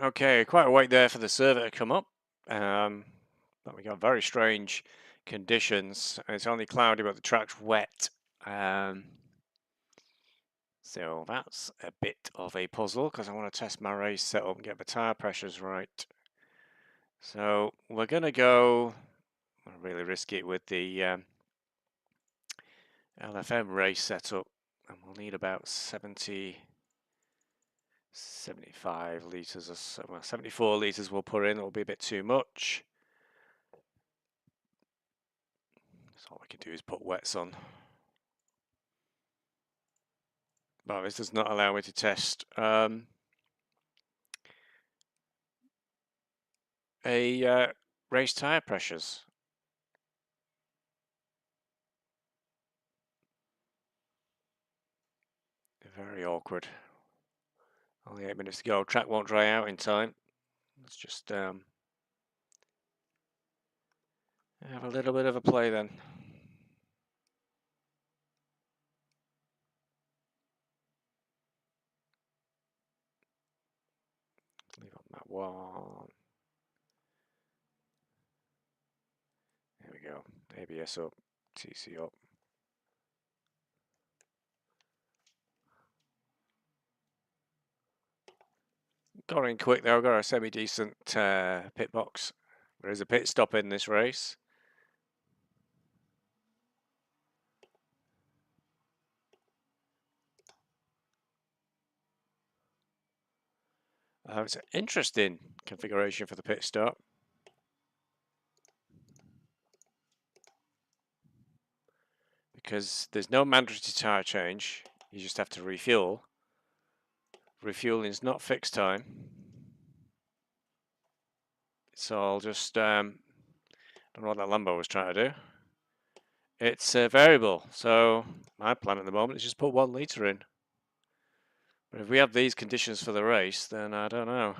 Okay, quite a wait there for the server to come up. But we got very strange conditions. It's only cloudy, but the track's wet. So that's a bit of a puzzle because I want to test my race setup and get the tyre pressures right. So we're going to go, I'll really risk it with the LFM race setup, and we'll need about 75 litres or so. Well, 74 litres we'll put in, it'll be a bit too much. So all we can do is put wets on. But this does not allow me to test race tyre pressures. Very awkward. Only 8 minutes to go. Track won't dry out in time. Let's just have a little bit of a play then. Leave on that one. There we go. ABS up, TC up. Got in quick though. Got a semi-decent pit box. There is a pit stop in this race. It's an interesting configuration for the pit stop. Because there's no mandatory tyre change. You just have to refuel. Refueling is not fixed time. So I'll just, don't know what that Lambo was trying to do. It's variable. So my plan at the moment is just put 1 litre in. But if we have these conditions for the race, then I don't know.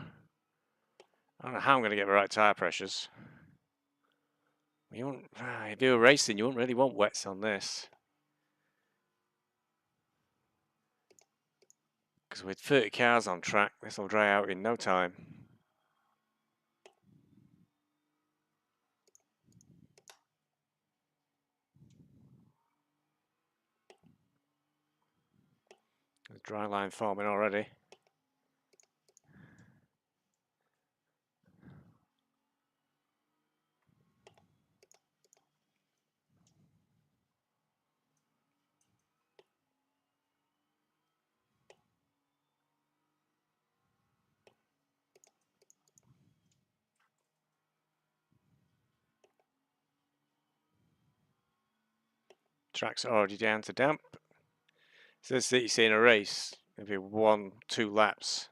I don't know how I'm going to get the right tyre pressures. You won't, if you were racing, you wouldn't really want wets on this. Because with 30 cars on track, this will dry out in no time. There's dry line forming already. Track's already down to damp. Says that you see in a race, maybe 1-2 laps,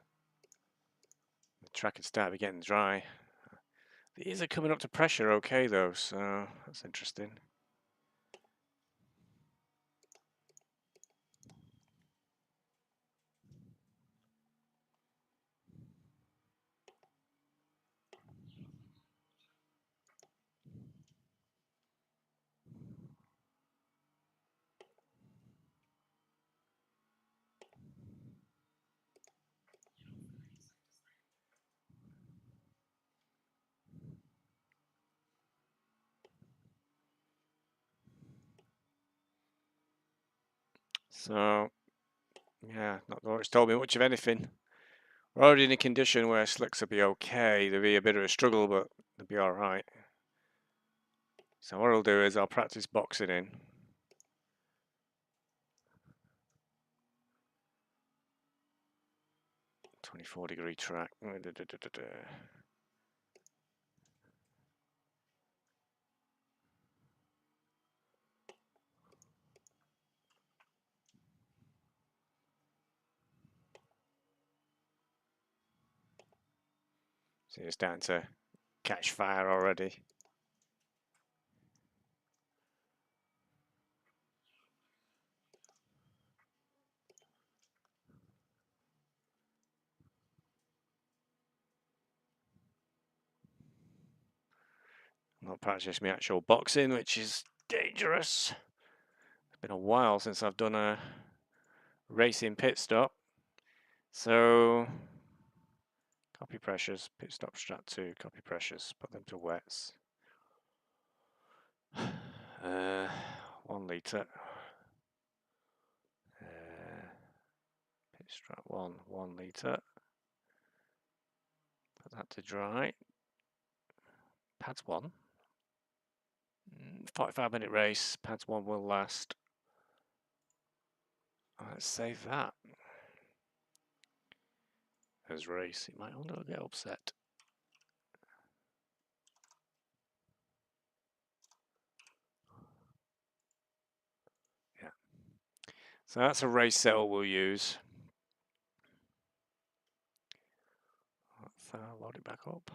the track can start getting dry. These are coming up to pressure okay though, so that's interesting. So, yeah, not that it's told me much of anything. We're already in a condition where slicks will be okay. There'll be a bit of a struggle, but they'll be alright. So what I'll do is I'll practice boxing in. .24-degree track. So you're starting to catch fire already. Not practice my actual boxing, which is dangerous. It's been a while since I've done a racing pit stop. So, Copy pressures, pit stop strat 2, copy pressures, put them to wets. 1 litre. Pit strat 1 litre. Put that to dry. Pads 1. 45-minute race, pads 1 will last. Let's save that as race. It might only get upset. Yeah. So that's a race setup we'll use. Let's load it back up.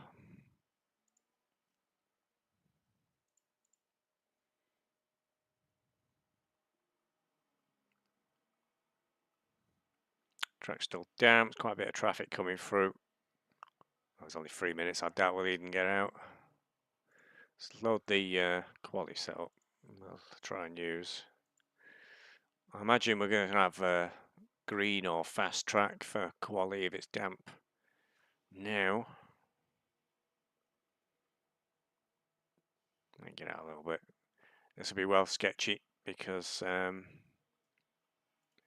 Track's still damp, quite a bit of traffic coming through. It was only 3 minutes, I doubt we'll even get out. Let's load the quali setup. We'll try and use. I imagine we're going to have green or fast track for quali if it's damp. Now, let me get out a little bit. This will be well sketchy because it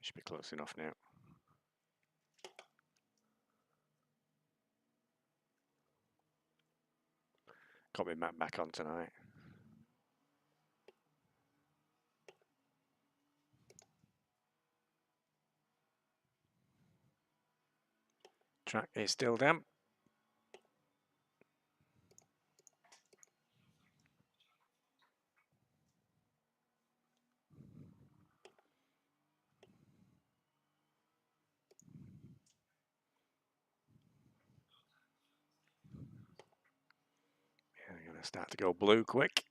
should be close enough now. Got my map back on tonight. Track is still damp. Yeah, I'm going to start to go blue quick.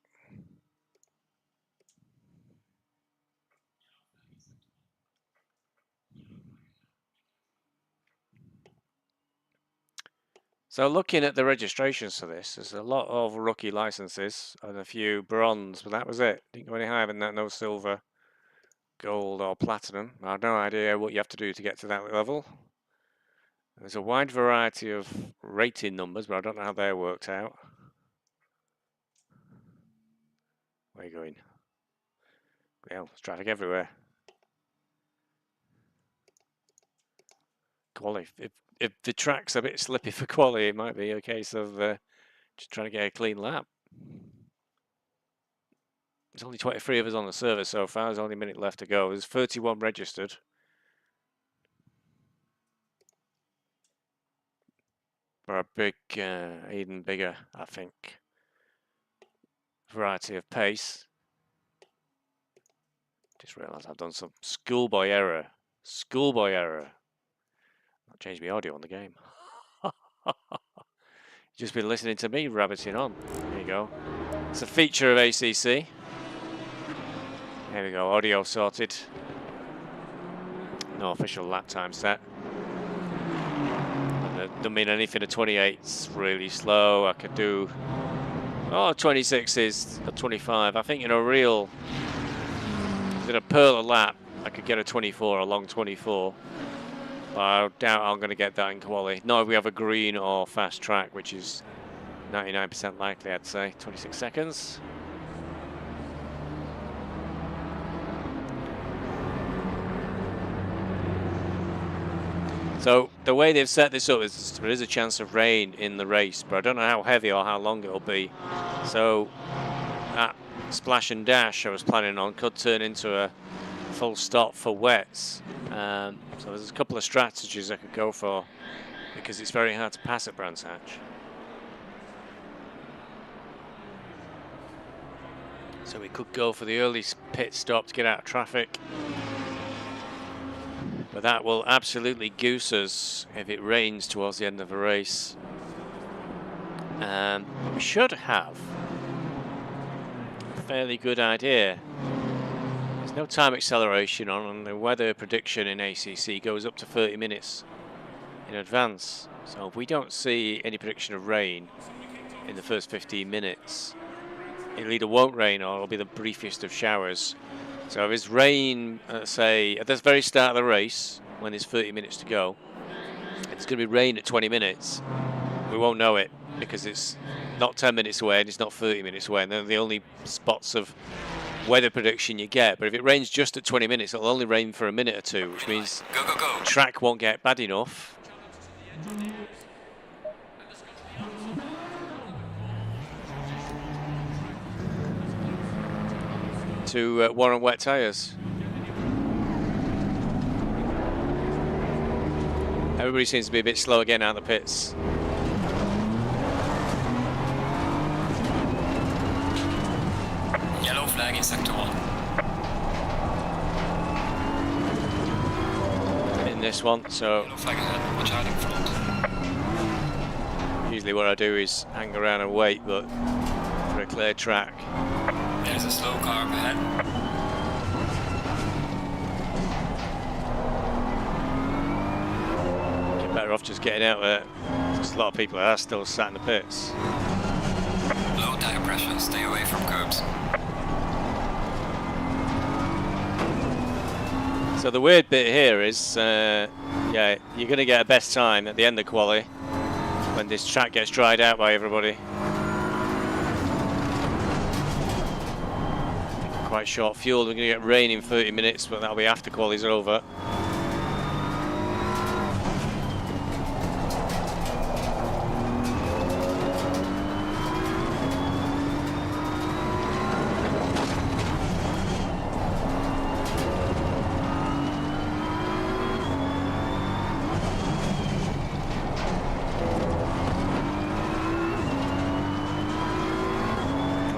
So looking at the registrations for this, there's a lot of rookie licenses and a few bronze, but that was it. Didn't go any higher than that, no silver, gold or platinum. I have no idea what you have to do to get to that level. There's a wide variety of rating numbers, but I don't know how they're worked out. Where are you going? Well, there's traffic everywhere. Quali. If the track's a bit slippy for quali, it might be a case of just trying to get a clean lap. There's only 23 of us on the server so far. There's only a minute left to go. There's 31 registered. For a big, even bigger, I think, variety of pace. Just realised I've done some schoolboy error. Schoolboy error. I'll change my audio on the game. Just been listening to me rabbiting on. There you go. It's a feature of ACC. There we go, audio sorted. No official lap time set. Don't mean anything. A 28's really slow. I could do 26 is a 25. I think in a real, in a pearl lap, I could get a 24, a long 24. But I doubt I'm going to get that in quali. Not if we have a green or fast track, which is 99% likely, I'd say. 26 seconds. So the way they've set this up is there is a chance of rain in the race, but I don't know how heavy or how long it'll be. So that splash and dash I was planning on could turn into a full stop for wets. So there's a couple of strategies I could go for because it's very hard to pass at Brands Hatch. So we could go for the early pit stop to get out of traffic. But that will absolutely goose us if it rains towards the end of the race. We should have a fairly good idea. There's no time acceleration on, and the weather prediction in ACC goes up to 30 minutes in advance. So if we don't see any prediction of rain in the first 15 minutes, it'll either won't rain or it'll be the briefest of showers. So if it's rain, say, at the very start of the race, when there's 30 minutes to go, It's going to be rain at 20 minutes. We won't know it because it's not 10 minutes away and it's not 30 minutes away, and they're the only spots of weather prediction you get. But if it rains just at 20 minutes, it'll only rain for a minute or two, which means the track won't get bad enough to warrant wet tyres. Everybody seems to be a bit slow again out of the pits. Yellow flag in sector 1. In this one, so Yellow flag ahead, watch out in front. Usually what I do is hang around and wait, but for a clear track. There's a slow car up ahead. You're better off just getting out there. There's a lot of people that are still sat in the pits. Low tire pressure, stay away from curbs. So the weird bit here is, yeah, you're going to get a best time at the end of quali when this track gets dried out by everybody. Quite short fuel. We're going to get rain in 30 minutes, but that'll be after quali's are over.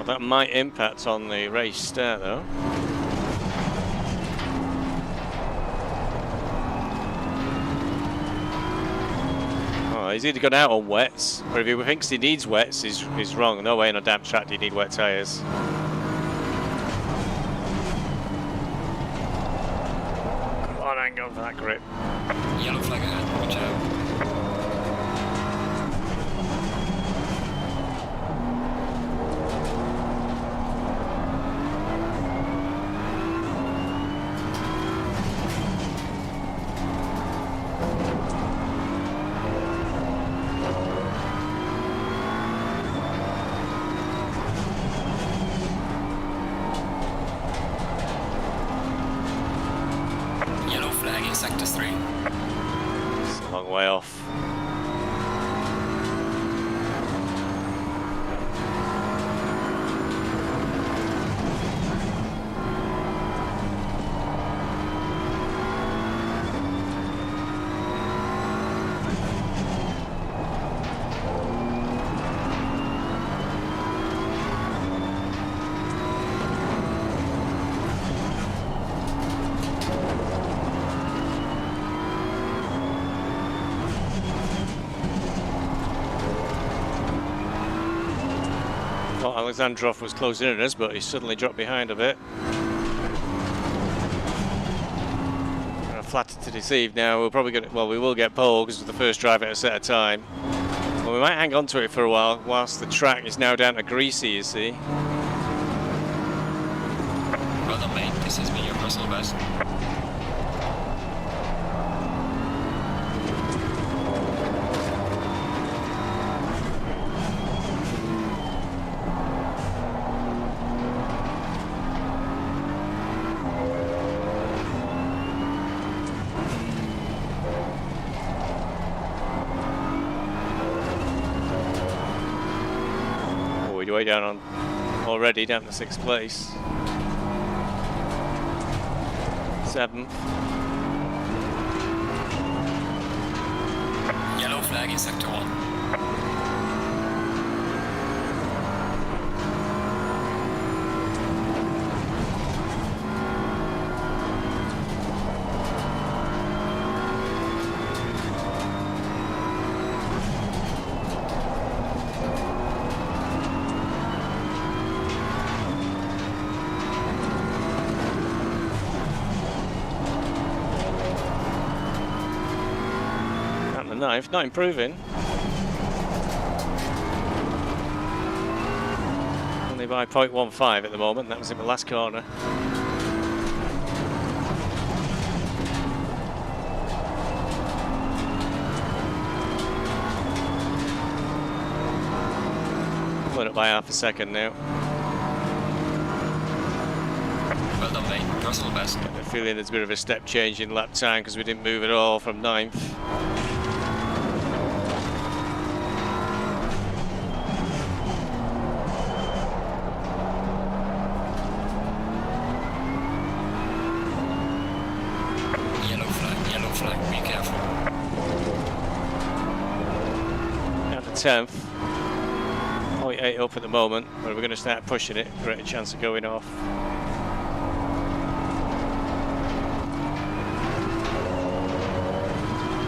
That might impact on the race start though. Oh, he's either gone out on wets, or if he thinks he needs wets, he's wrong. No way on a damp track do you need wet tyres. Come on, hang on for that grip. Yellow flag ahead, watch out. Sector 3. It's a long way off. Alexandrov was closing in on us, but he suddenly dropped behind a bit. I'm flattered to deceive now. We'll probably get, well, we will get pole because it's the first drive at a set of time. Well, we might hang on to it for a while whilst the track is now down to greasy, you see. Well done, mate. This has been your personal best. Way down on already down to 6th place. 7th. Yellow flag in sector 1. Ninth, not improving. Only by 0.15 at the moment. That was in the last corner. up by half a second now. Well done, mate. Personal best. I have a feeling there's a bit of a step change in lap time because we didn't move at all from 9th. Yellow flag, be careful. Down to 10th. 0.8 up at the moment, but we're going to start pushing it. Greater chance of going off.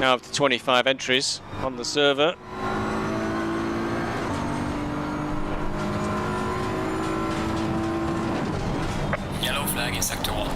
Now up to 25 entries on the server. Yellow flag in sector 1.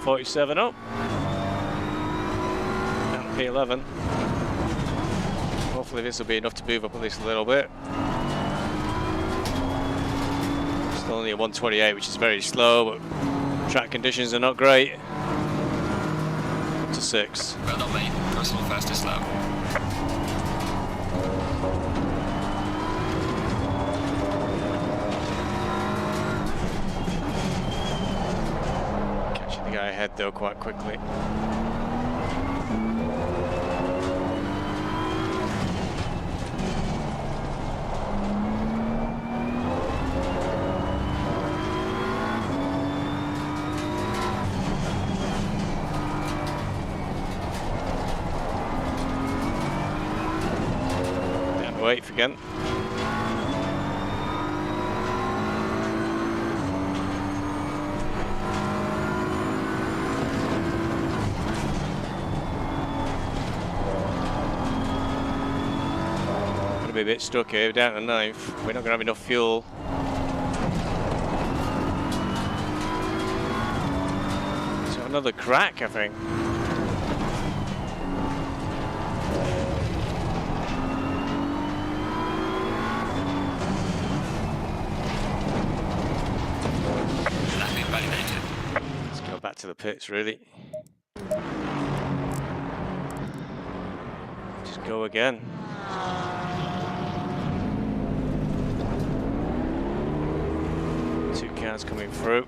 .47 up. Down to P11. Hopefully this will be enough to move up at least a little bit. Still only a 128, which is very slow, but track conditions are not great. Up to 6. Well done, mate. Personal fastest lap. Catching the guy ahead though quite quickly. Down to 8th again. Be a bit stuck here, down to 9th. We're not going to have enough fuel. So another crack, I think. Lap invalidated. Let's go back to the pits, really. Just go again. Two cars coming through.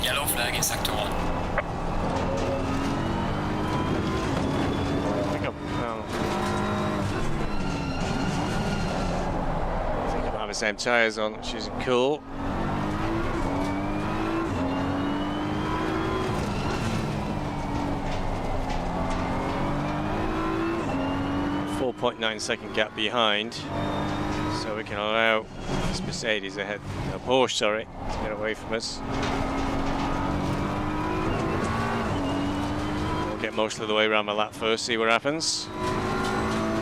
Yellow flag in sector 1. Pick up. Oh. I think I might have the same tyres on, which is cool. .9-second gap behind, so we can allow this Mercedes ahead, Porsche, sorry, to get away from us. We'll get most of the way around the lap first, see what happens.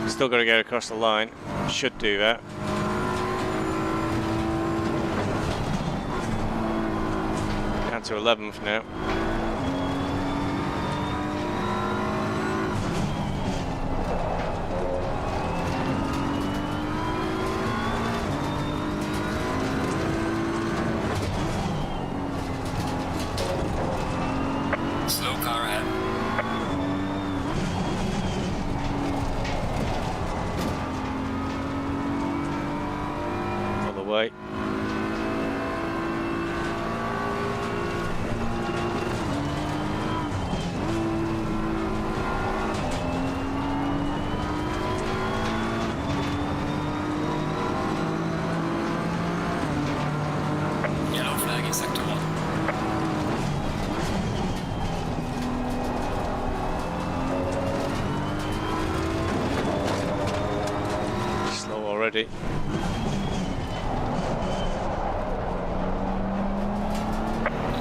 Still got to get across the line, should do that. Down to 11th now. Slow car ahead. On the way. Yellow flag in sector 1. Slow already.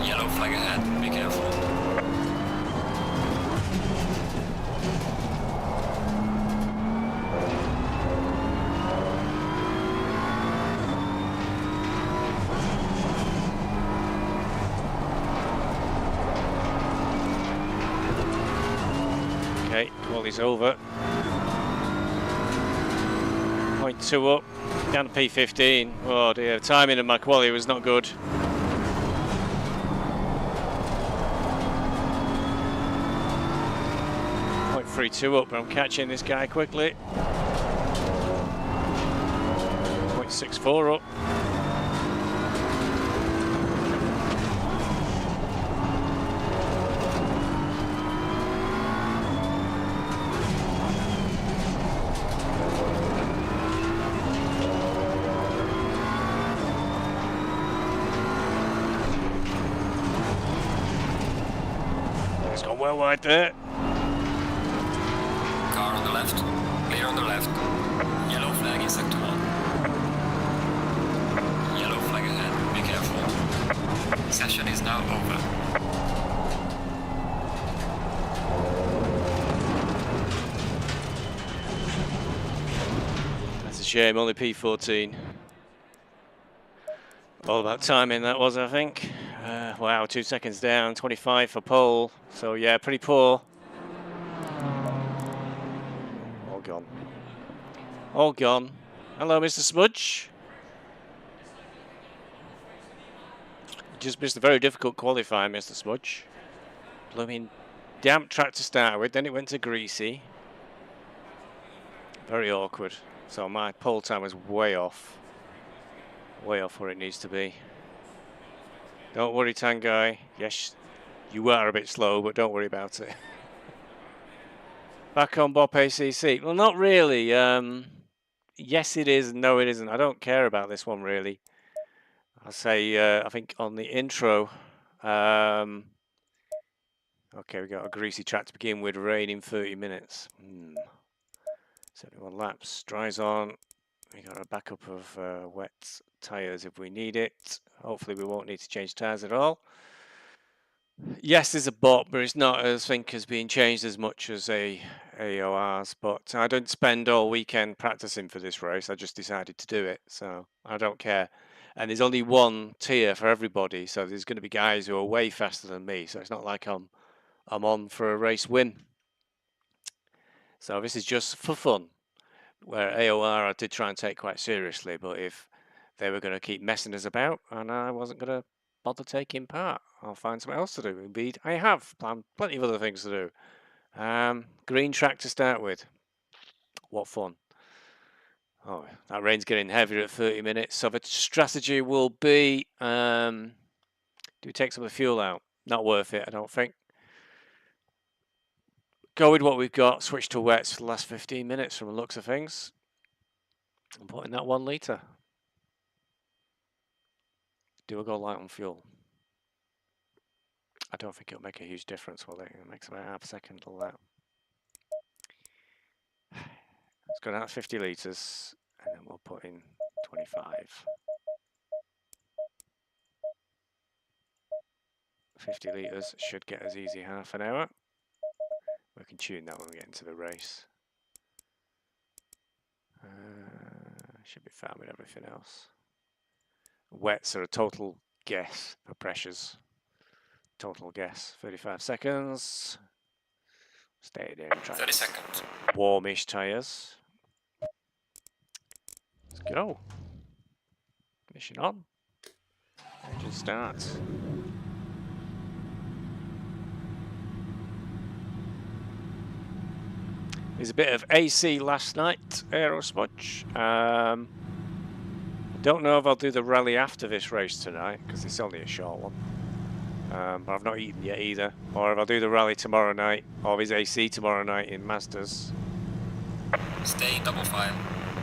Yellow flag ahead, be careful. Okay, quali's over. 0.2 up, down to P15. Oh dear, timing of my quali was not good. .32 up, but I'm catching this guy quickly. 0.64 up. It's gone well wide there. Car on the left. Clear on the left. Yellow flag in sector 1. Yellow flag ahead. Be careful. Session is now over. That's a shame, only P14. All about timing that was, I think. Wow, 2 seconds down, 25 for pole. So yeah, pretty poor. All gone. All gone. Hello, Mr. Smudge. Just missed a very difficult qualifying, Mr. Smudge. Blooming damp track to start with, then it went to greasy. Very awkward. So my pole time was way off. Way off where it needs to be. Don't worry, Tanguy. Yes, you are a bit slow, but don't worry about it. Back on Bop ACC. Well, not really. Yes, it is. No, it isn't. I don't care about this one, really. I'll say, I think on the intro, okay, we got a greasy track to begin with, rain in 30 minutes. 71 laps, dries on. We got a backup of wet tyres if we need it. Hopefully we won't need to change tyres at all. Yes, there's a bot, but it's not, I think, as being changed as much as AOR's. But I didn't spend all weekend practicing for this race. I just decided to do it, so I don't care. And there's only one tier for everybody, so there's going to be guys who are way faster than me. So it's not like I'm on for a race win. So this is just for fun. Where AOR I did try and take quite seriously, but if they were going to keep messing us about, and I wasn't going to bother taking part, I'll find something else to do. Indeed, I have planned plenty of other things to do. Green track to start with. What fun. Oh, that rain's getting heavier at 30 minutes. So the strategy will be, do we take some of the fuel out? Not worth it, I don't think. Go with what we've got, switch to wets for the last 15 minutes from the looks of things. And put in that 1 litre. Do a go light on fuel. I don't think it'll make a huge difference, will it? It makes about half a second a lap. Let's go down to 50 litres, and then we'll put in 25. 50 litres should get us easy half an hour. We can tune that when we get into the race. Should be fine with everything else. Wets are a total guess for pressures. Total guess. 35 seconds. Stay there and try 30 seconds. warmish tyres. Let's go. Mission on. Engine starts. There's a bit of AC last night, Aero Smudge. Don't know if I'll do the rally after this race tonight, because it's only a short one. But I've not eaten yet either. Or if I'll do the rally tomorrow night, or his AC tomorrow night in Masters. Stay in double file.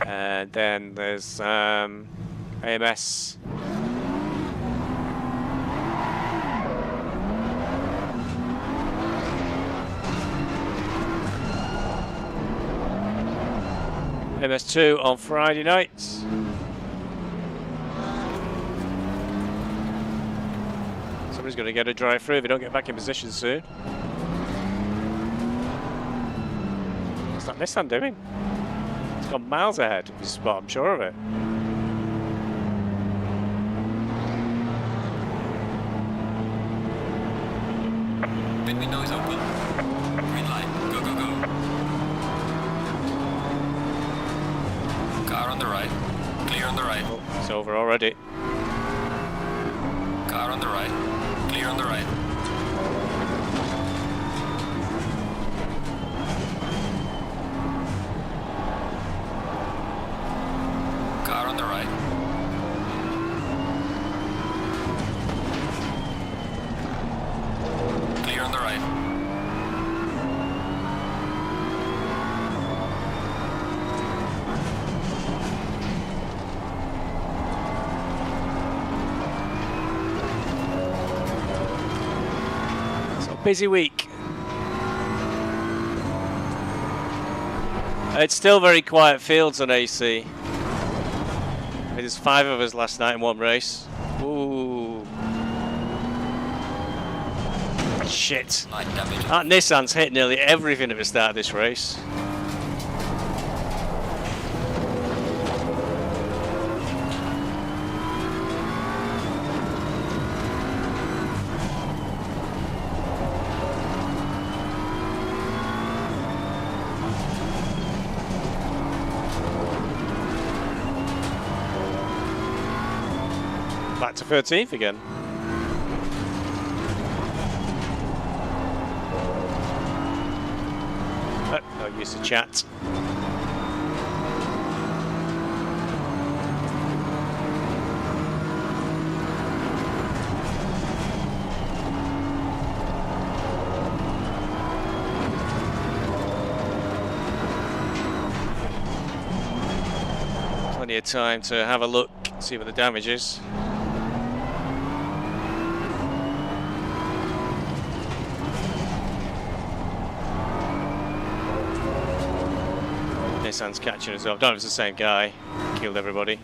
And then there's AMS. MS2 on Friday nights. Somebody's going to get a drive through if they don't get back in position soon. What's that Nissan doing? It's gone miles ahead of his spot, I'm sure of it. Pit window is open. Green light. Go, go, go. on the right. Clear on the right. Oh, it's over already. Car on the right. Clear on the right. Car on the right. Clear on the right. Busy week. It's still very quiet fields on AC. There's 5 of us last night in one race. Ooh. Shit. Light damage. That Nissan's hit nearly everything at the start of this race. Back to 13th again. Oh, no use of chat. Plenty of time to have a look, see what the damage is. Nissan's catching us up. Don't know if it's the same guy. Killed everybody.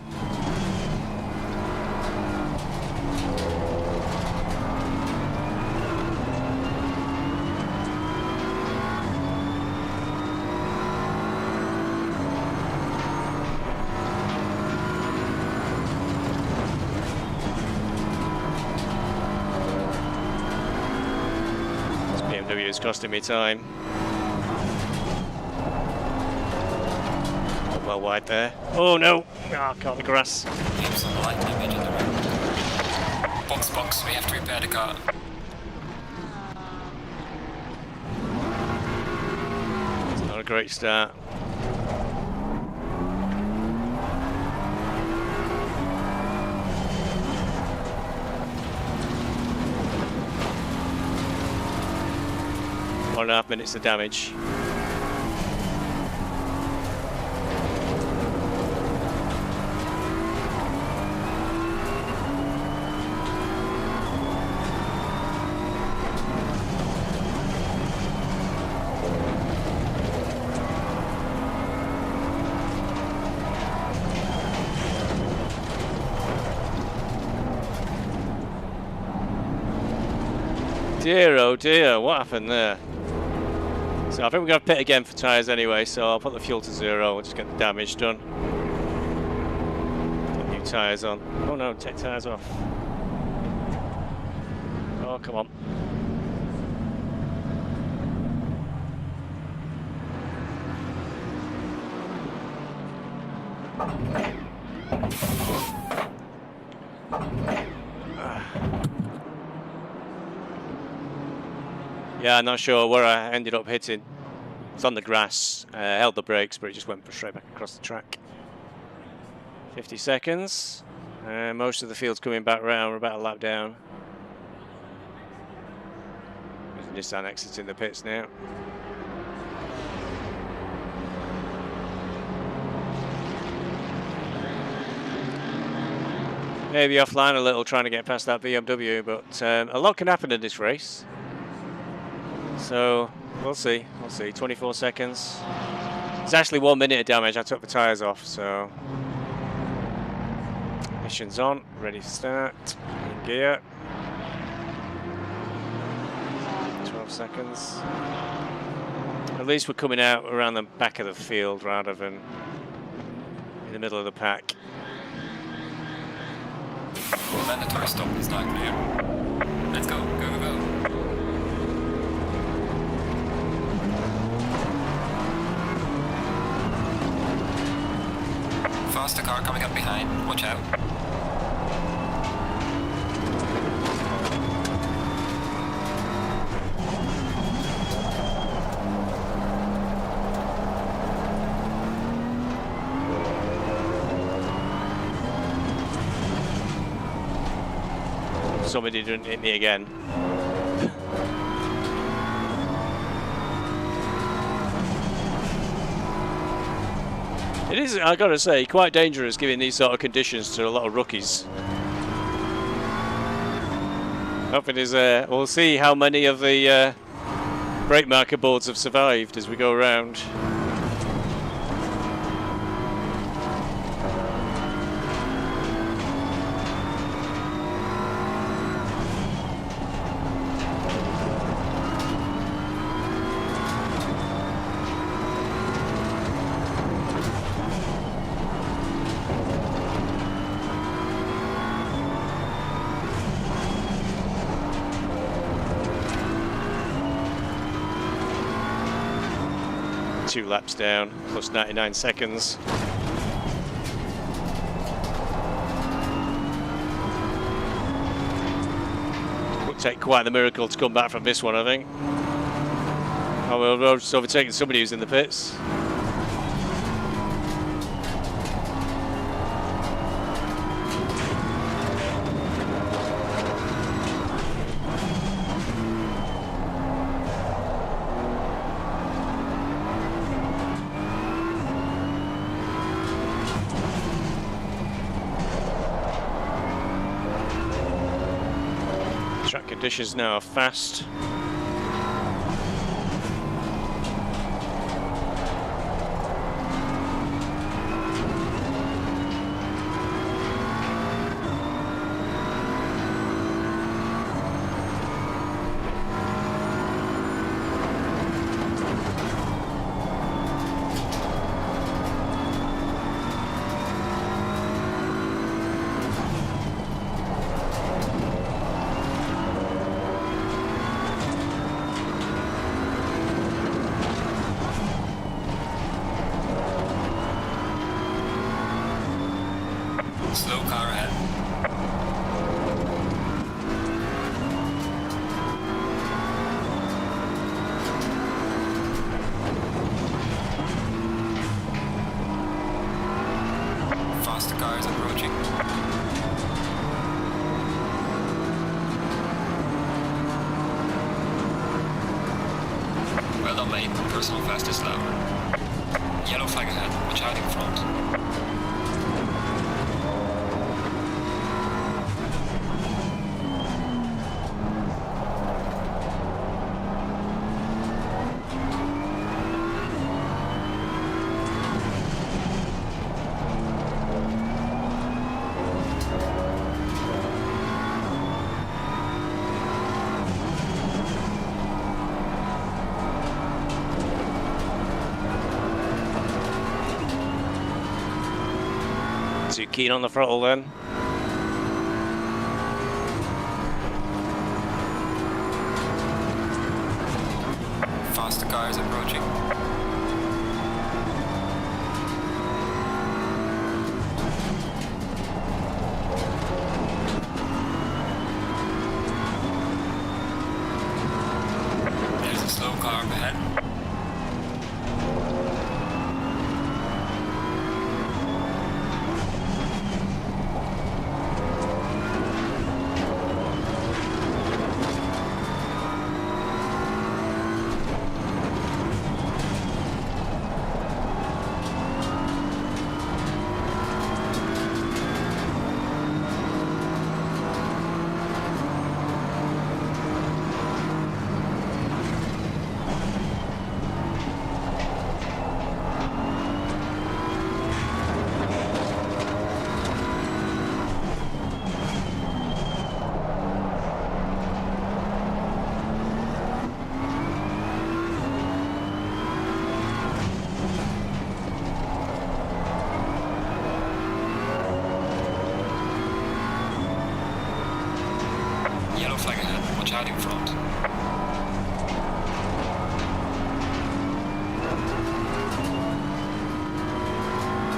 This BMW is costing me time. Well wide there. Oh no! Ah, caught the grass. Keep some light damage in the road. Box, we have to repair the car. It's not a great start. One and a half minutes of damage. Dear, oh dear, what happened there? So I think we're going to pit again for tyres anyway, so I'll put the fuel to 0, we'll just get the damage done. Put new tyres on. Oh no, take tyres off. Oh, come on. Yeah, I'm not sure where I ended up hitting. It's on the grass, held the brakes, but it just went straight back across the track. 50 seconds. Most of the field's coming back round, we're about a lap down. There's Nissan exiting the pits now. Maybe offline a little trying to get past that BMW, but a lot can happen in this race. So we'll see. 24 seconds. It's actually 1 minute of damage. I took the tyres off, so mission's on, ready to start. In gear. 12 seconds. At least we're coming out around the back of the field rather than in the middle of the pack. Mandatory stop is not clear. Let's go, go, go, go. Faster car coming up behind, watch out. Somebody didn't hit me again. It is, I gotta say, quite dangerous giving these sort of conditions to a lot of rookies. Hoping is, we'll see how many of the brake marker boards have survived as we go around. Two laps down, plus 99 seconds. Would take quite the miracle to come back from this one, I think. Oh, well, we're just overtaking somebody who's in the pits. Track conditions now are fast. Slow car ahead. Faster car is approaching. Well done, mate. Personal fastest lap. Yellow flag ahead. Watch out in front. Too keen on the throttle then. Faster car is approaching. There's a slow car up ahead. Yellow flag ahead. Watch out in front.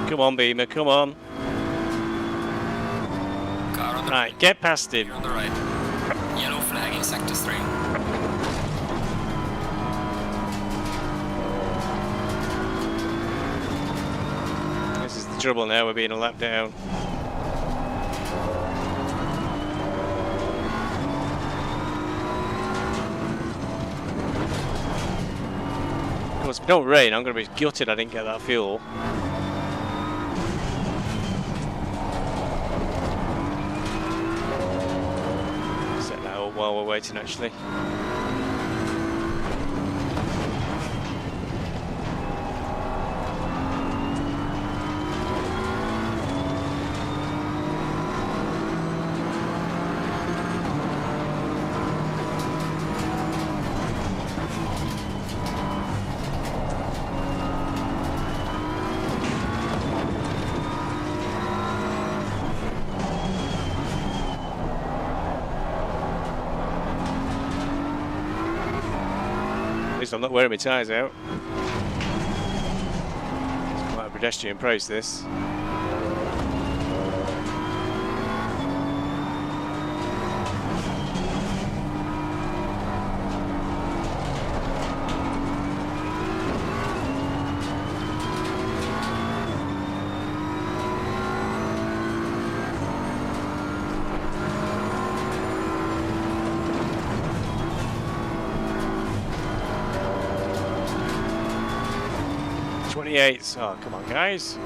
Come on, Beamer, come on. Right, get past him. You're on the right. Yellow flag in sector 3. This is the trouble now, we're being a lap down. Of course, if it don't rain, I'm going to be gutted I didn't get that fuel. Set that up while we're waiting, actually. At least I'm not wearing my tyres out. It's quite a pedestrian price, this. Oh, come on, guys.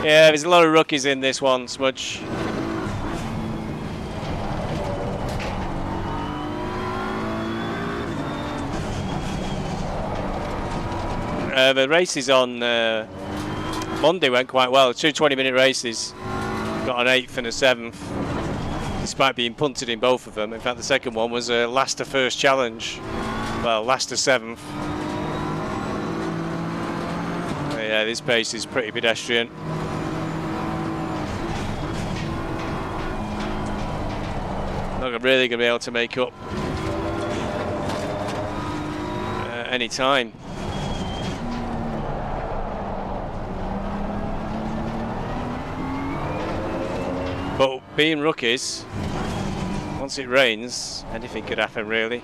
Yeah, there's a lot of rookies in this one, Smudge. The races on Monday went quite well. 2 20-minute races. Got an 8th and a 7th. Despite being punted in both of them. In fact, the second one was a last to first challenge. Well, last to 7th. Yeah, this pace is pretty pedestrian. Not really going to be able to make up any time. But being rookies, once it rains, anything could happen, really.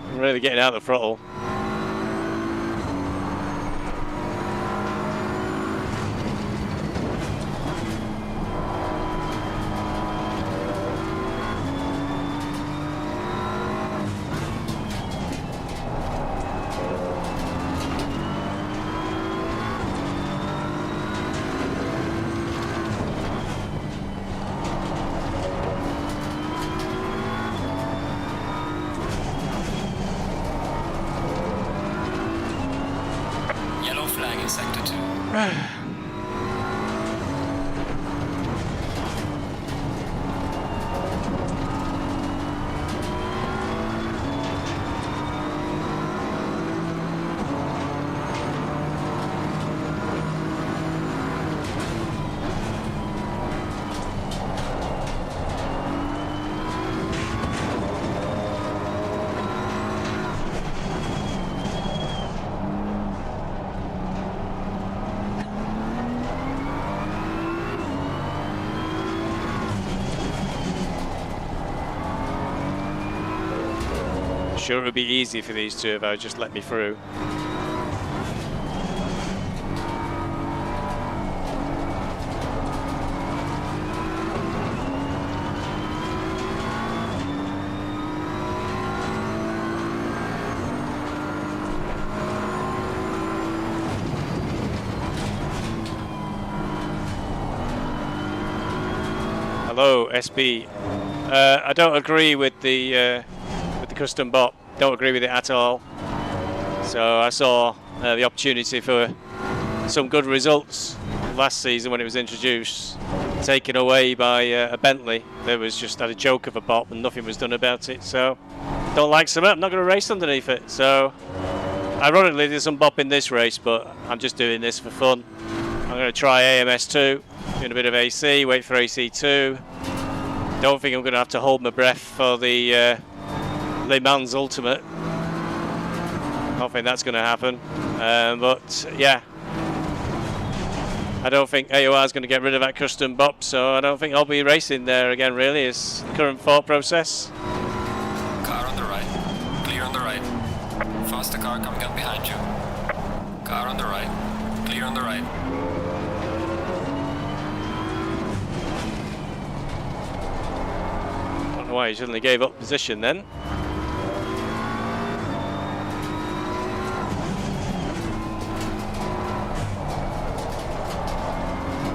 I'm really getting out of the throttle. Sure, it would be easy for these two if I would just let me through. Hello, SB. I don't agree with the custom bot. Don't agree with it at all. So I saw the opportunity for some good results last season when it was introduced, taken away by a Bentley. There was just had a joke of a bot and nothing was done about it. So don't like some. I'm not going to race underneath it. So ironically, there's some bop in this race, but I'm just doing this for fun. I'm going to try AMS2, doing a bit of AC, wait for AC2. Don't think I'm going to have to hold my breath for the Le Mans Ultimate. Don't think that's going to happen. But yeah, I don't think AOR is going to get rid of that custom bop, so I don't think I'll be racing there again, really, is the current thought process. Car on the right. Clear on the right. Faster car coming up behind you. Car on the right. Clear on the right. Don't know why he suddenly gave up position then.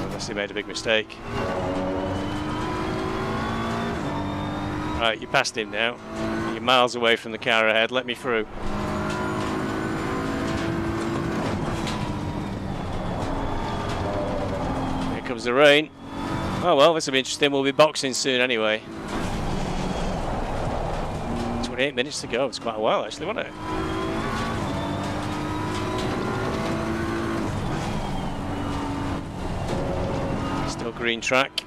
Unless he made a big mistake. Right, you passed him now. You're miles away from the car ahead. Let me through. Here comes the rain. Oh well, this will be interesting. We'll be boxing soon anyway. 28 minutes to go. It's quite a while actually, wasn't it? Still green track.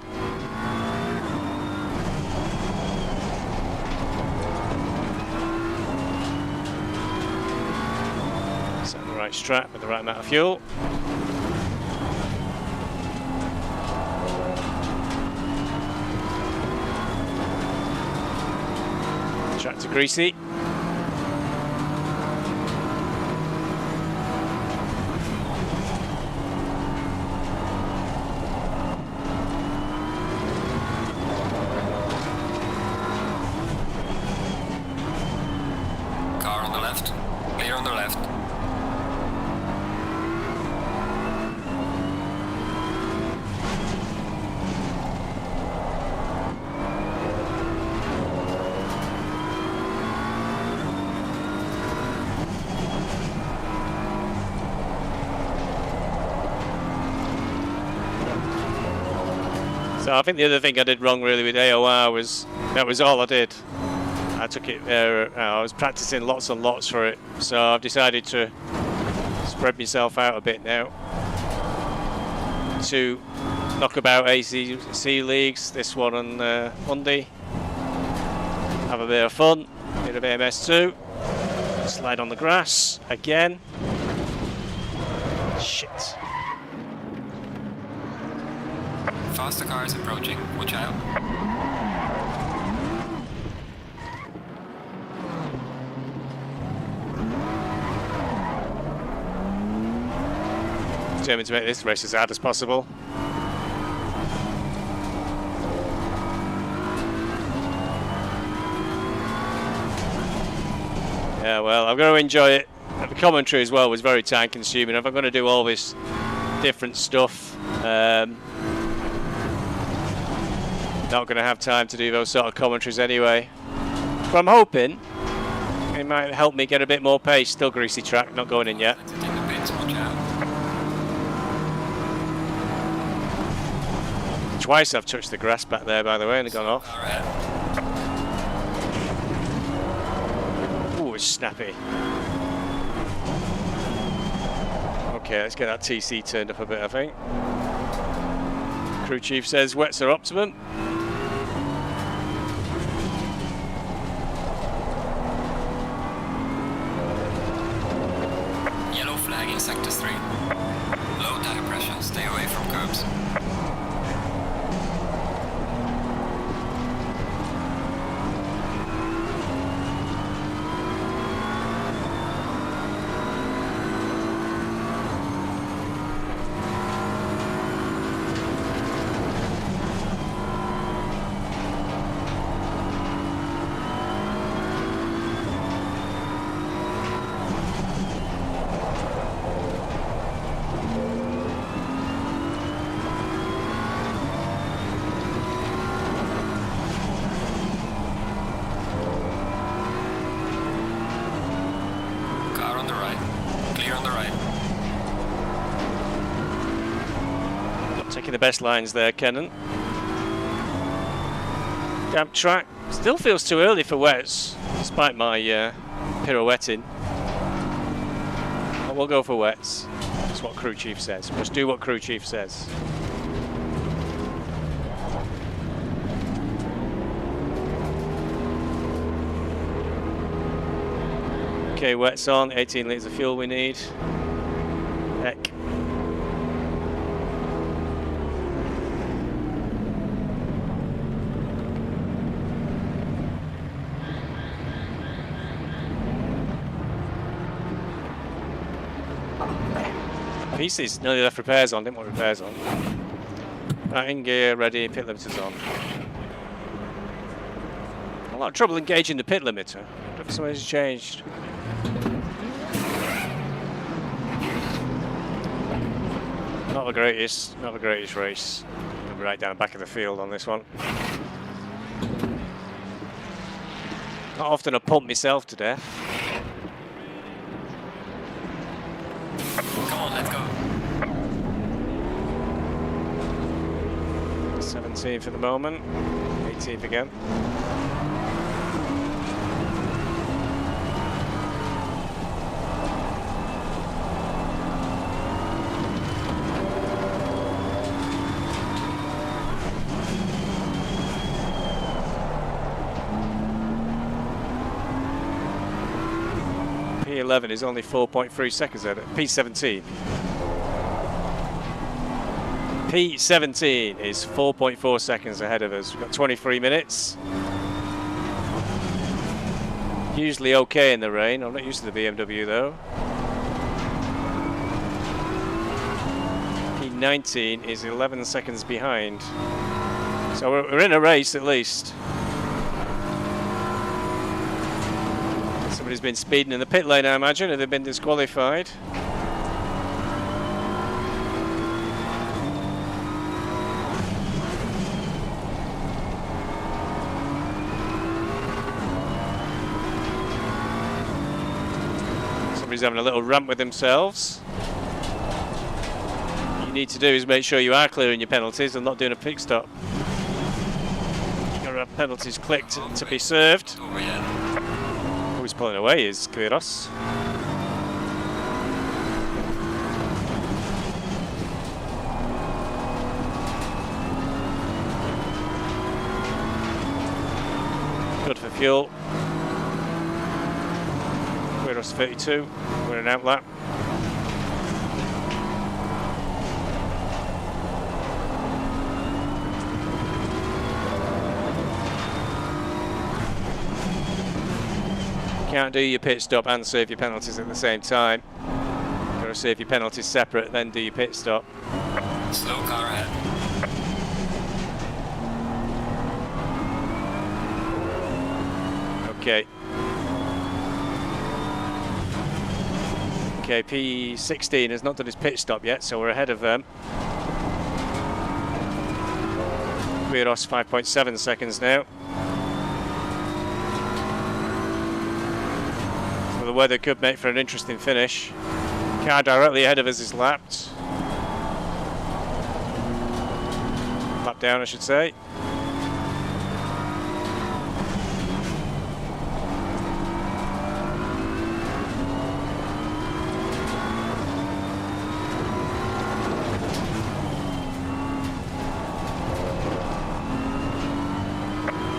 Set the right strap with the right amount of fuel. Track's greasy. Car on the left. Clear on the left. So I think the other thing I did wrong really with AOR was that was all I did. I took it I was practicing lots and lots for it, so I've decided to spread myself out a bit now to knock about ACC leagues, this one on Monday, have a bit of fun, bit of AMS2, slide on the grass again. Shit. Faster car is approaching. Watch out. Determined to make this race as hard as possible. Yeah, well, I'm going to enjoy it. The commentary as well was very time consuming. If I'm going to do all this different stuff, not going to have time to do those sort of commentaries anyway. But I'm hoping it might help me get a bit more pace. Still greasy track, not going in yet. Twice I've touched the grass back there, by the way, and they've gone off. Ooh, it's snappy. Okay, let's get that TC turned up a bit, I think. Crew chief says wets are optimum. Yellow flag in sector 3. Low tire pressure, stay away from curbs. The best lines there, Kenan. Damp track. Still feels too early for wets, despite my pirouetting. I will go for wets. Just what crew chief says. Just do what crew chief says. Okay, wet's on. 18 litres of fuel we need. Heck. Pieces, nearly left repairs on, didn't want repairs on. Right, in gear, ready, pit limiter's on. A lot of trouble engaging the pit limiter. I wonder if something's changed. Not the greatest race. I'll be right down the back of the field on this one. Not often I pump myself to death. Come on, let's go. 17th at the moment, 18th again. P11 is only 4.3 seconds ahead. P17. P17 is 4.4 seconds ahead of us. We've got 23 minutes. Usually okay in the rain. I'm not used to the BMW though. P19 is 11 seconds behind. So we're in a race at least. Somebody's been speeding in the pit lane, I imagine, or they've been disqualified. Somebody's having a little rant with themselves. What you need to do is make sure you are clearing your penalties and not doing a pit stop. You've got to have penalties clicked to be served. Over yet. Who's pulling away is Quiros. Good for fuel. Quiros 32, we're in an outlap. Can't do your pit stop and serve your penalties at the same time. Got to serve your penalties separate, then do your pit stop. Slow car ahead. Okay. Okay, P16 has not done his pit stop yet, so we're ahead of them. Quiros 5.7 seconds now. So the weather could make for an interesting finish. Car directly ahead of us is lapped. Lap down, I should say.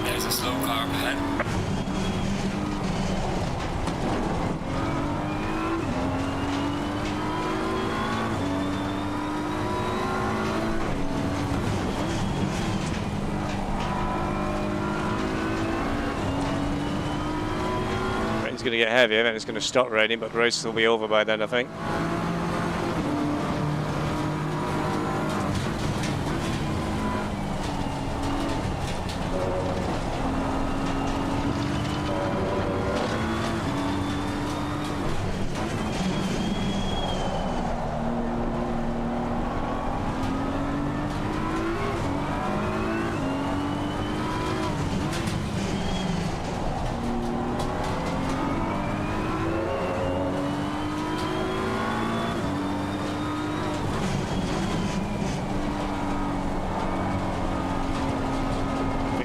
There's a slow car ahead. Rain's going to get heavier, then it's going to stop raining, but the race will be over by then, I think.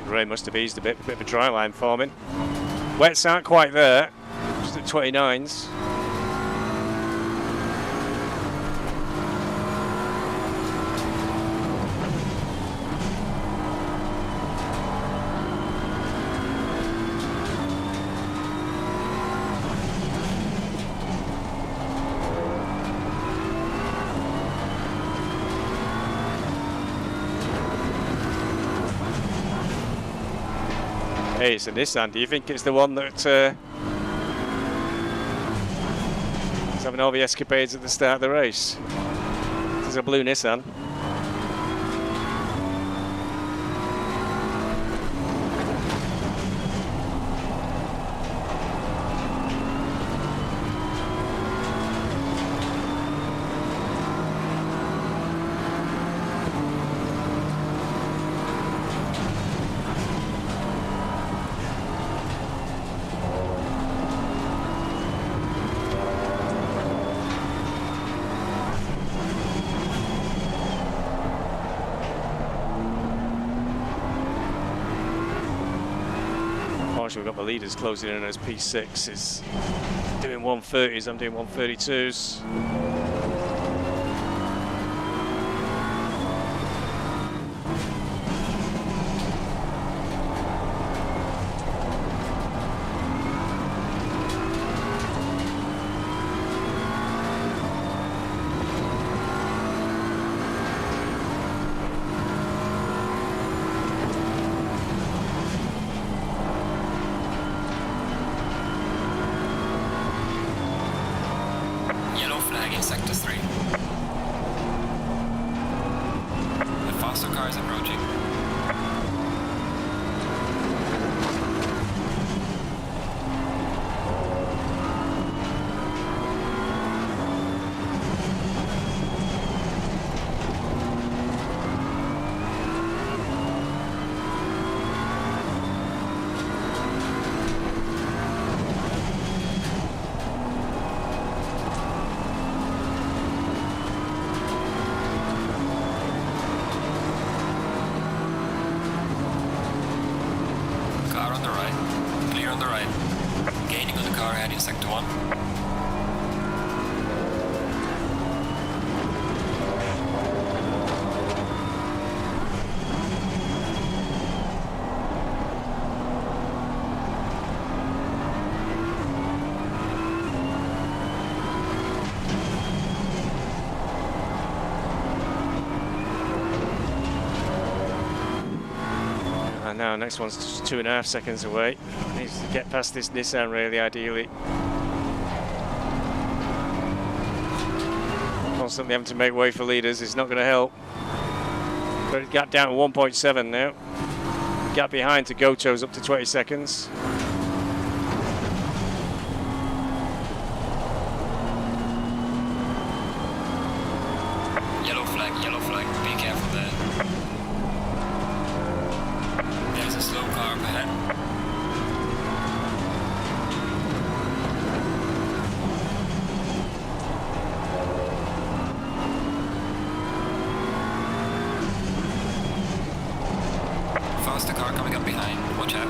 Rain must have eased a bit of a dry line forming. Wets aren't quite there, just at 29s. Hey, it's a Nissan. Do you think it's the one that is having all the escapades at the start of the race? This is a blue Nissan. We've got the leaders closing in as P6 is doing 130s, I'm doing 132s. Sector 3. The faster car is approaching. Sector 1. And now next one's just 2.5 seconds away. Needs to get past this Nissan really, ideally. Constantly having to make way for leaders is not going to help. But it got down to 1.7 now. Gap behind to Goto's up to 20 seconds. Yellow flag, be careful there. There's a slow car up ahead. Faster car coming up behind, watch out.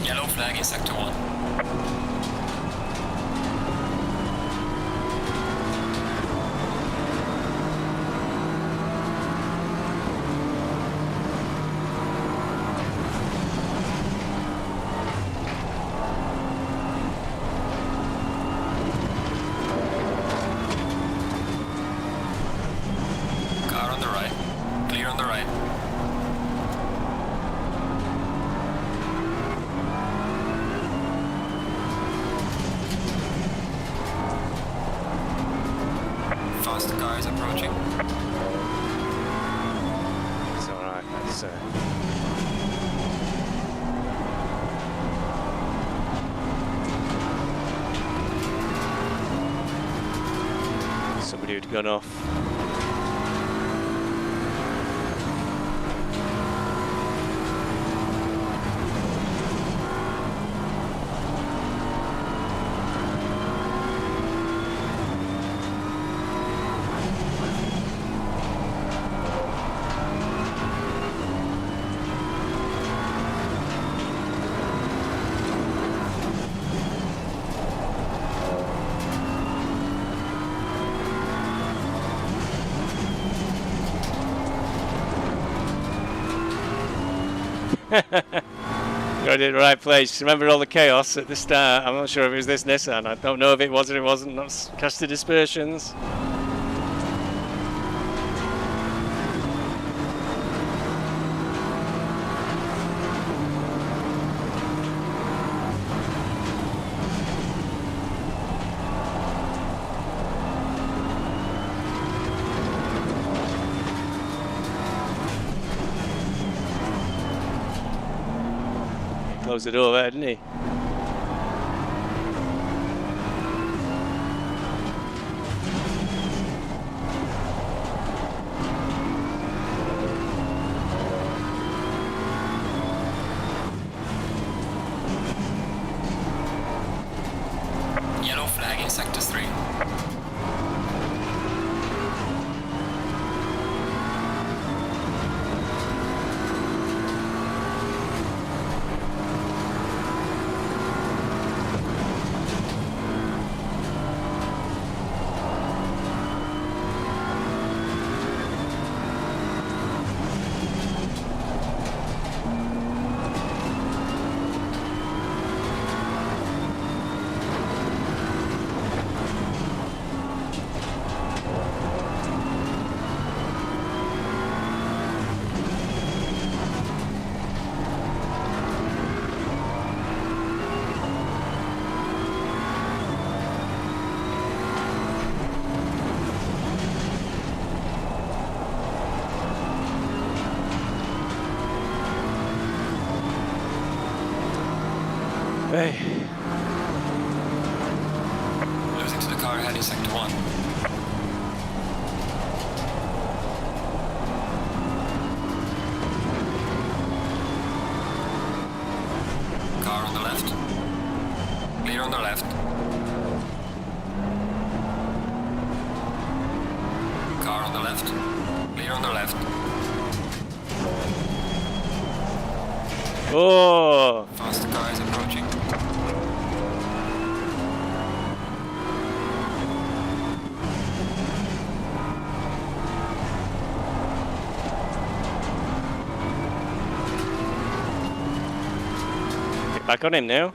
Yellow flag in Sector 1. Faster car is approaching. It's alright, that's somebody who'd gone off. Got it in the right place. Remember all the chaos at the start. I'm not sure if it was this Nissan. I don't know if it was or it wasn't. That's cast the dispersions. Closed the door there, didn't he? Yellow flag in sector 3. Hey. Losing to the car ahead in sector 1. Car on the left. Clear on the left. Car on the left. Clear on the left. Oh! Faster car is approaching. Get back on him now.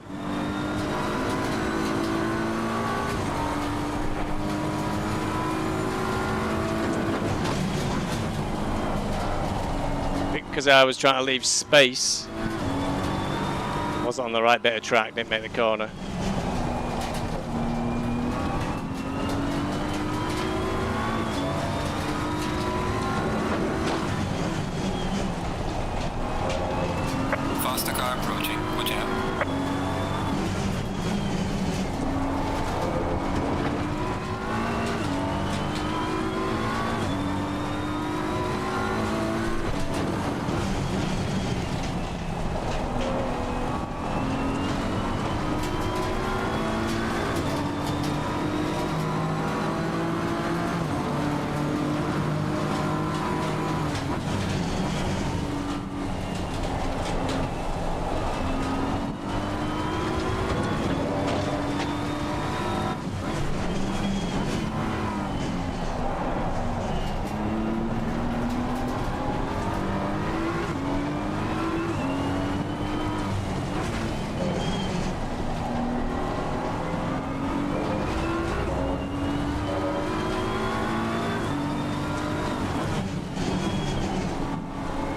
Because I was trying to leave space. Wasn't on the right bit of track, didn't make the corner. Faster car approaching. Watch out.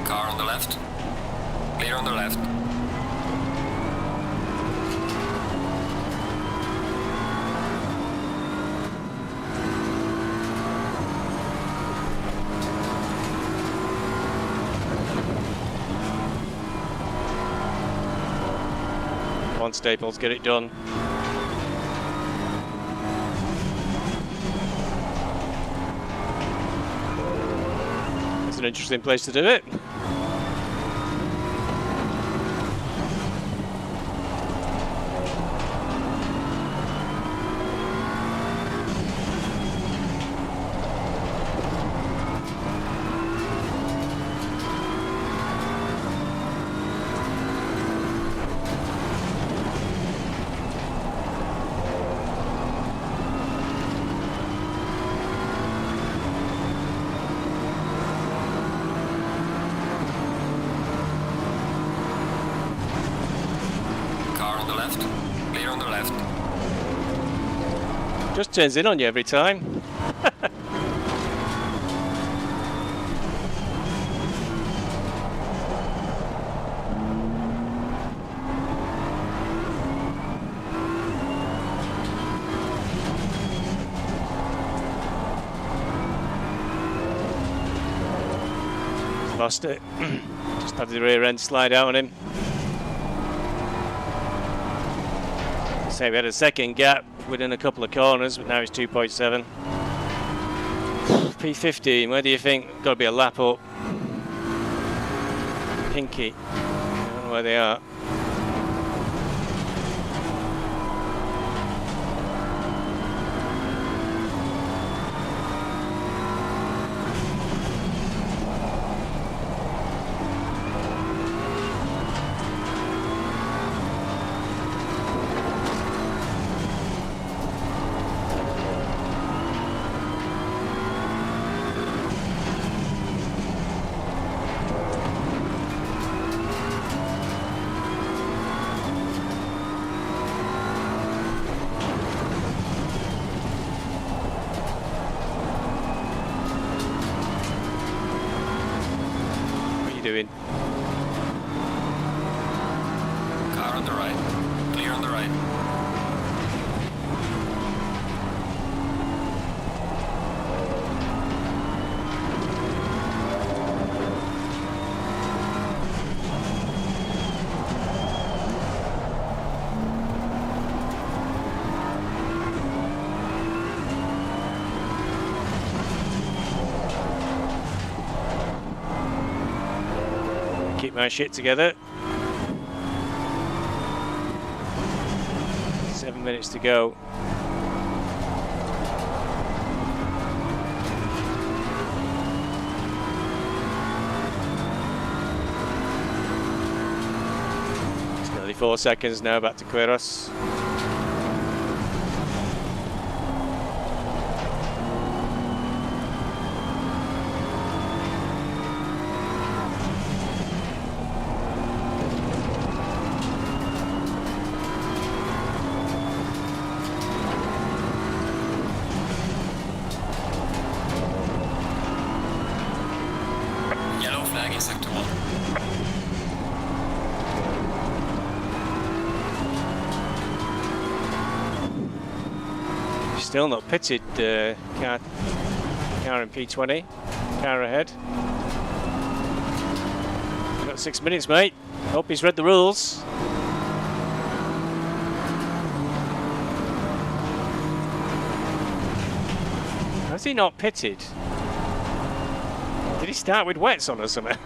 Car on the left. Clear on the left. Come on, Staples, get it done. It's an interesting place to do it. Car on the left. Clear on the left. Just turns in on you every time. Lost it. Just had the rear end slide out on him. say we had a second gap within a couple of corners, but now it's 2.7. P15, where do you think? Got to be a lap up. Pinky, I don't know where they are. Doing? Car on the right. Clear on the right. Keep my shit together. 7 minutes to go. It's nearly 4 seconds now back to Quiros. Still not pitted, car in P20, car ahead. Got 6 minutes, mate. Hope he's read the rules. Has he not pitted? Did he start with wets on or something?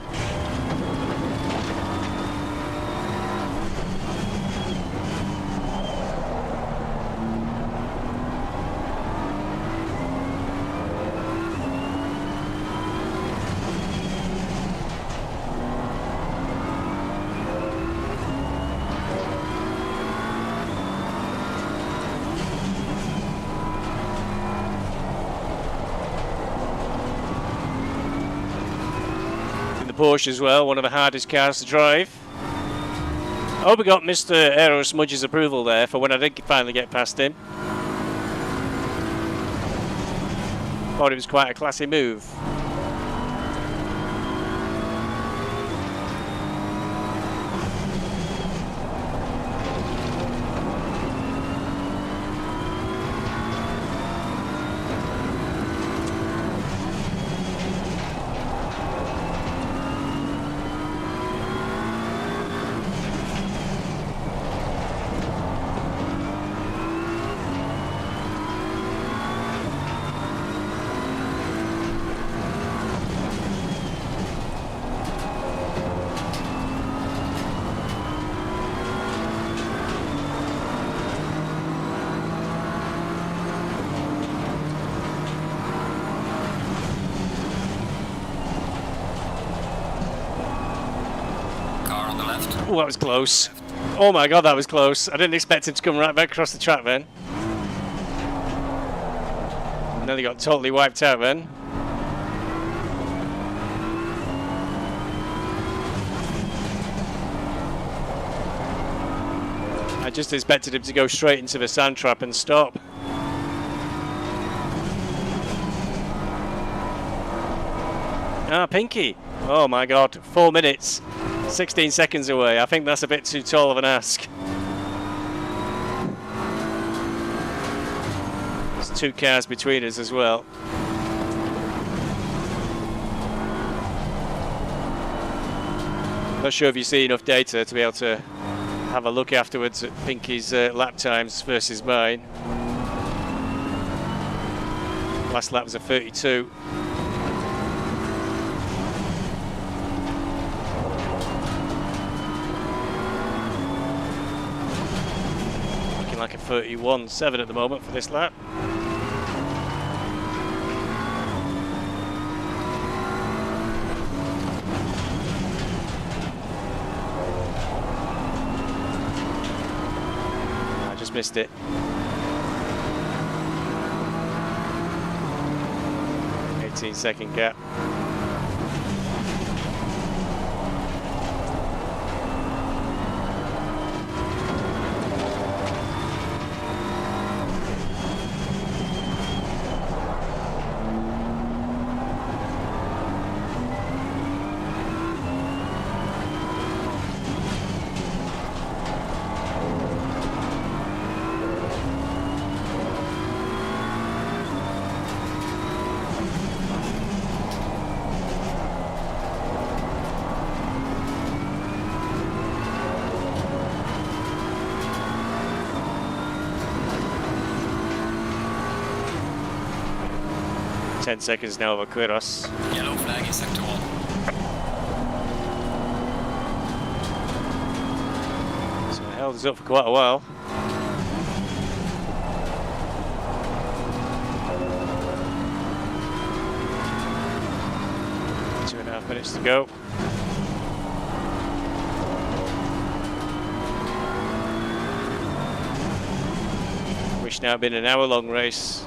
Porsche as well, one of the hardest cars to drive. I hope we got Mr. Aero Smudge's approval there for when I did finally get past him. Thought it was quite a classy move. Oh, that was close. Oh my god, that was close. I didn't expect him to come right back across the track then. Nearly got totally wiped out then. I just expected him to go straight into the sand trap and stop. Ah, Pinky. Oh my god, 4 minutes. 16 seconds away. I think that's a bit too tall of an ask. There's 2 cars between us as well. Not sure if you see enough data to be able to have a look afterwards at Pinky's lap times versus mine. Last lap was a 32. Looking like a 31.7 at the moment for this lap. I just missed it. 18-second gap. Ten seconds now over Quiros. Yellow flag in sector 1. So it held us up for quite a while. Two and a half minutes to go. Wish now had been an hour-long race.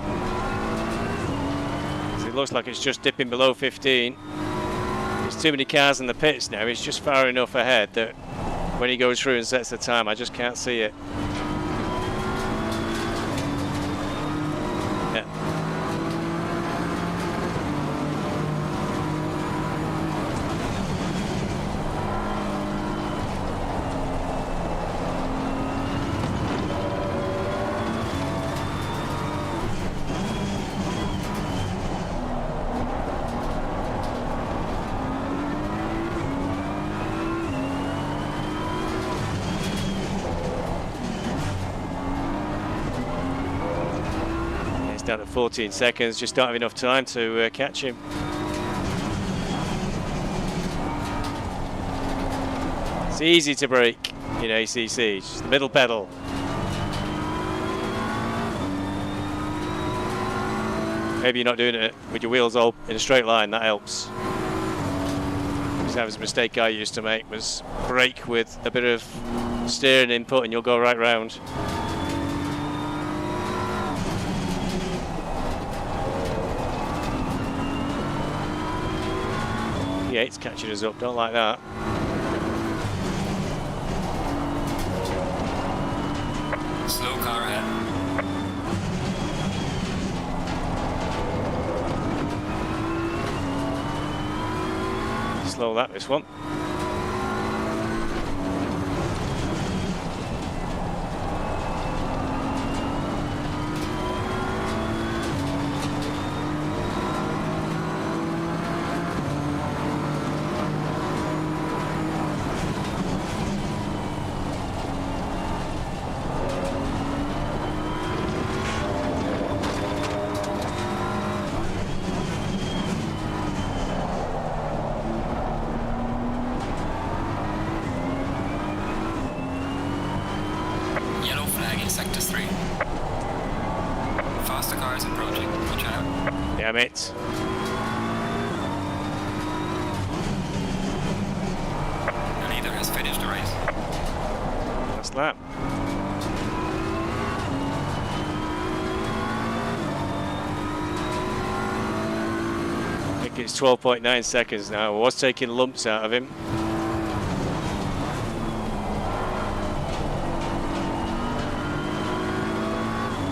It looks like it's just dipping below 15. There's too many cars in the pits now. It's just far enough ahead that when he goes through and sets the time, I just can't see it. Yeah. Down to 14 seconds, just don't have enough time to catch him. It's easy to brake in ACC, it's just the middle pedal. Maybe you're not doing it with your wheels all in a straight line, that helps. Because that was a mistake I used to make, was brake with a bit of steering input and you'll go right round. Yeah, it's catching us up, don't like that. Slow car ahead. Slow that, this one. Sector 3. Faster cars approaching. Watch out. Damn it. The leader has finished the race. Last lap. I think it's 12.9 seconds now. I was taking lumps out of him.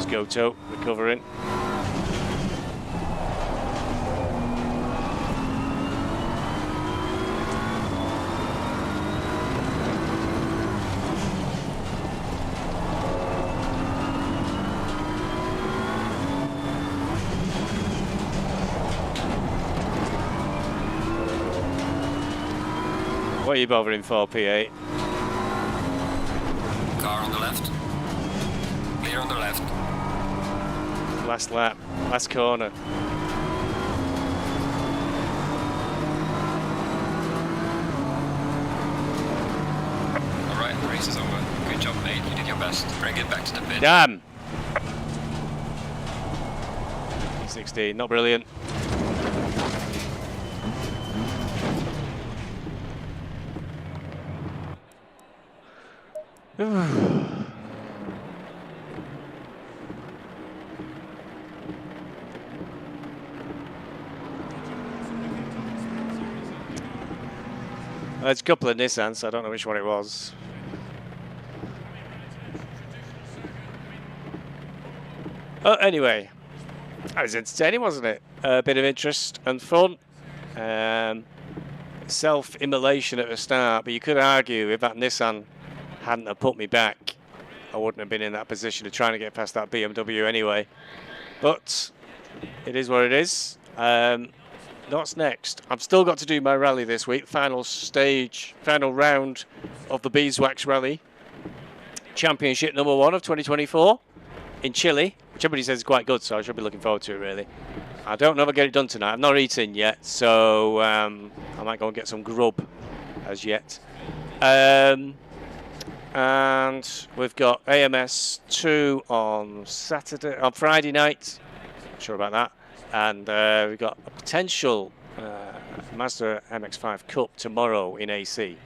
Goto recovering. What are you bothering for, P8? Car on the left. Clear on the left. Last lap, last corner. Alright, the race is over. Good job, mate. You did your best. Bring it back to the pit. Damn! 16, not brilliant. There's a couple of Nissans, I don't know which one it was. Oh, anyway, that was entertaining, wasn't it? A bit of interest and fun. Self-immolation at the start, but you could argue if that Nissan hadn't have put me back, I wouldn't have been in that position of trying to get past that BMW anyway. But it is what it is. What's next? I've still got to do my rally this week. Final stage, final round of the Beeswax Rally. Championship number 1 of 2024 in Chile, which everybody says is quite good, so I should be looking forward to it, really. I don't know if I'll get it done tonight. I've not eaten yet, so I might go and get some grub as yet. And we've got AMS 2 on Friday night. Not sure about that. And we've got a potential Mazda MX-5 Cup tomorrow in AC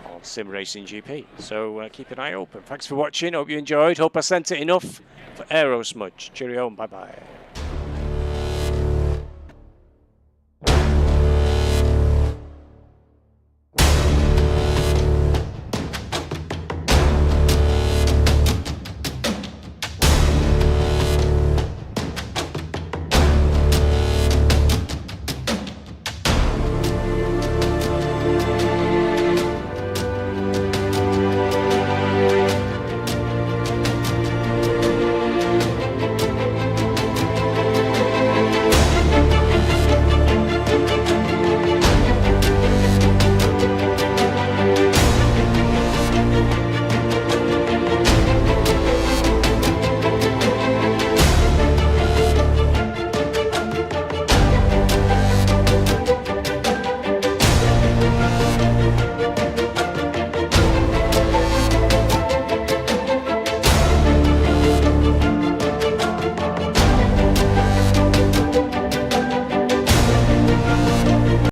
on Simracing GP. So keep an eye open. Thanks for watching. Hope you enjoyed. Hope I sent it enough for Aero Smudge. Cheerio and bye-bye.